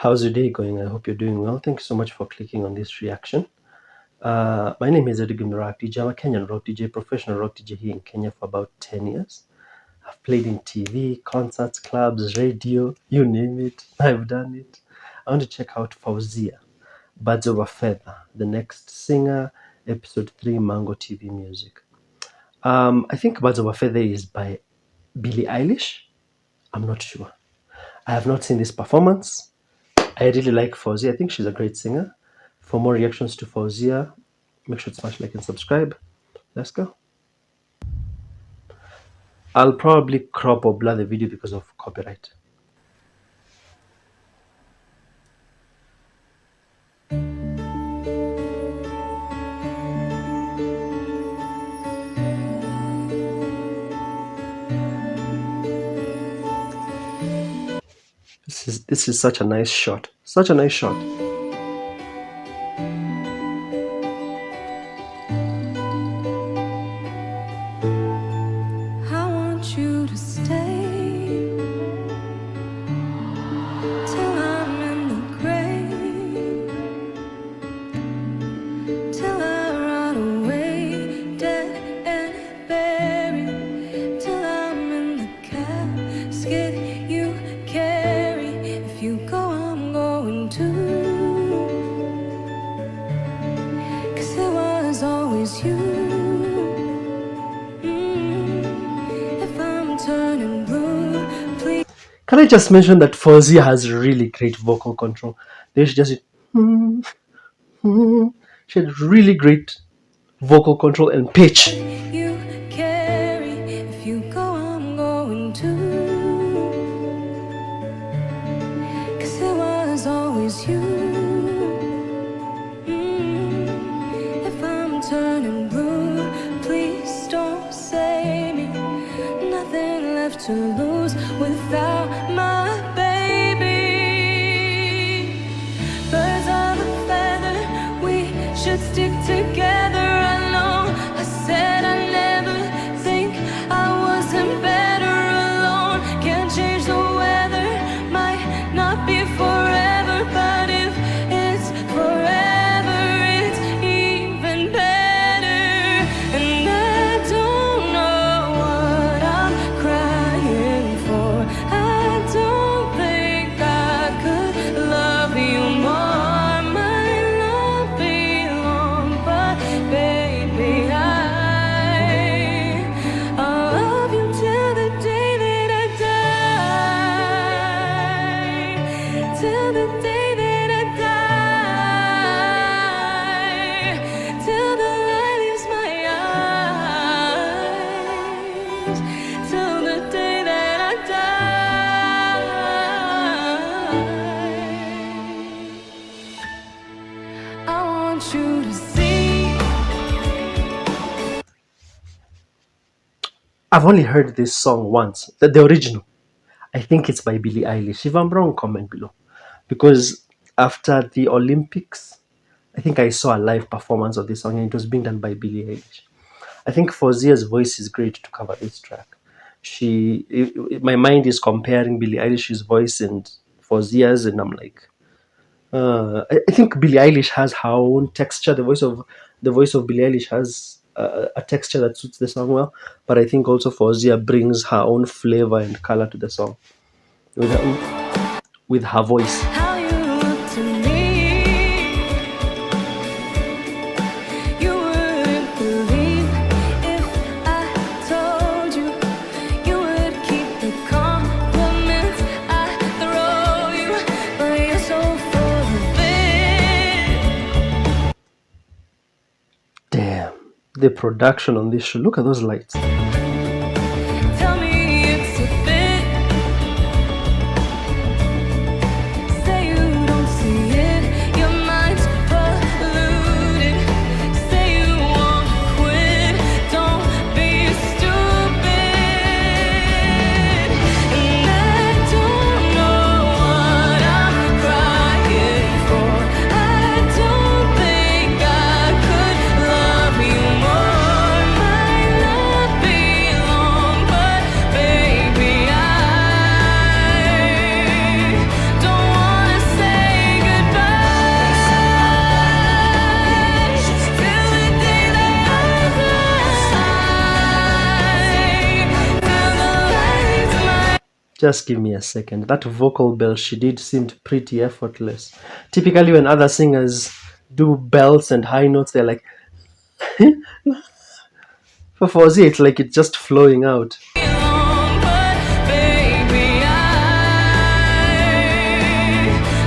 How's your day going? I hope you're doing well. Thank you so much for clicking on this reaction. My name is Edugim Rock DJ. I'm a Kenyan rock DJ, professional rock DJ here in Kenya for about 10 years. I've played in TV, concerts, clubs, radio, you name it. I've done it. I want to check out Faouzia, Birds of a Feather, The Next Singer, Episode 3, Mango TV Music. I think Birds of a Feather is by Billie Eilish. I'm not sure. I have not seen this performance. I really like Faouzia. I think she's a great singer. For more reactions to Faouzia, make sure to smash like and subscribe. Let's go. I'll probably crop or blur the video because of copyright. This is such a nice shot. Such a nice shot. I want you to stay till I'm in the grave, till I rot away, dead and buried, till I'm in the casket you carry. If you go, I'm going too, 'cause it was always you. Can I just mention that Faouzia has really great vocal control? She just she had really great vocal control and pitch. You carry, if you go, I'm going too, 'cause it was always you. If I'm turning blue, please don't save me. Nothing left to lose without my baby. Birds of a feather, we should stick together. I know I said I never think I wasn't better alone. Can't change the weather, might not be forever, but if it's forever, it's even better. And I don't know what I'm crying for. I don't think I could love you more. Might not be long, but baby, I'll love you till the day that I die. Till the day that I die. Till the light leaves my eyes. Till the day that I die. I want you to see. I've only heard this song once, the original. I think it's by Billie Eilish. If I'm wrong, comment below. Because after the Olympics, I think I saw a live performance of this song and it was being done by Billie Eilish. I think Fauzia's voice is great to cover this track. My mind is comparing Billie Eilish's voice and Fauzia's, and I'm like, I think Billie Eilish has her own texture. The voice of Billie Eilish has a texture that suits the song well, but I think also Faouzia brings her own flavor and color to the song with her voice. How you look to me, you wouldn't believe if I told you. You would keep the compliments I throw you, but you're so full of it. Damn, the production on this show. Look at those lights. Tell me it's a bit. Say you don't see it, your mind's polluted. Say you won't quit, don't be stupid. And I don't know what I'm crying for. I don't think I could love you more. Might not be Just give me a second. That vocal bell she did seemed pretty effortless. Typically, when other singers do bells and high notes, they're like, for Faouzia, it's like it's just flowing out. Long, but baby, I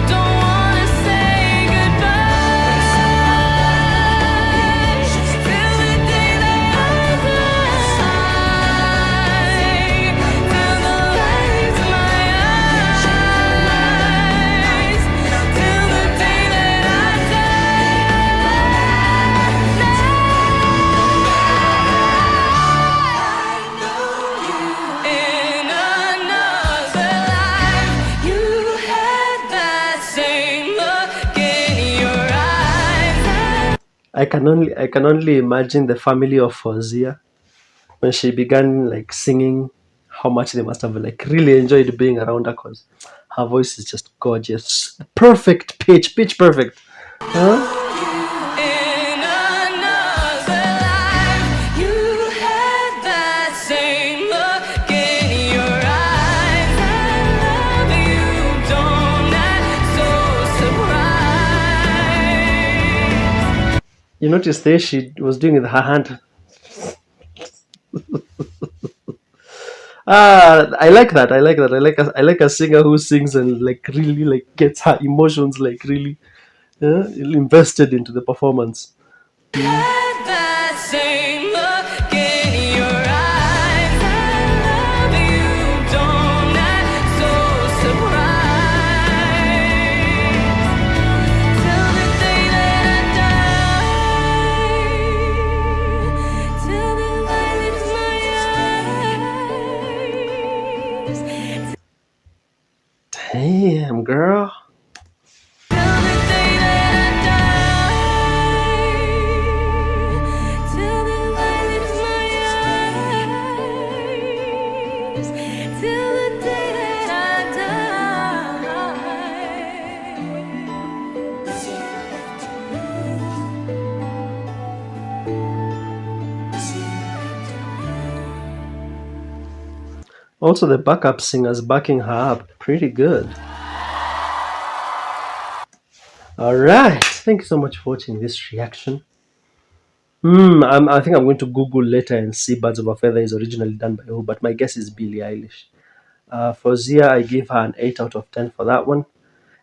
don't wanna say goodbye till the day that I die, till the light leaves my eyes, till the day that I die. In another life, you had that same look in your eyes. I can only imagine the family of Faouzia when she began like singing, how much they must have like really enjoyed being around her because her voice is just gorgeous. Perfect pitch perfect. Huh? In another life, you had that same look in your eyes. I love you, don't act so surprised. You notice there she was doing with her hand. I like that. I like that. I like a singer who sings and like really like gets her emotions like really invested into the performance. Had that same look in your eyes. I love you, don't act so surprised. Till the day that I die, till the light leaves my eyes. Damn, girl. Till the day that I die, till the light leaves my eyes, till the day that I Also, the backup singers backing her up pretty good. All right. Thank you so much for watching this reaction. I think I'm going to Google later and see Birds of a Feather is originally done by who, but my guess is Billie Eilish. For Zia, I gave her an 8 out of 10 for that one.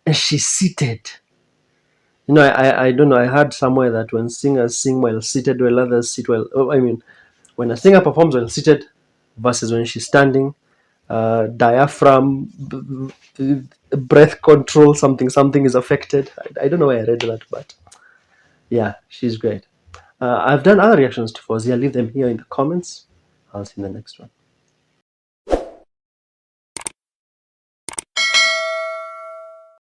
And she's seated. I don't know. I heard somewhere that when singers sing while seated, while others sit while. Oh, I mean, when a singer performs while seated versus when she's standing, diaphragm, breath control, something is affected. I don't know where I read that, but yeah, she's great. I've done other reactions to Fauzia. Leave them here in the comments. I'll see you in the next one.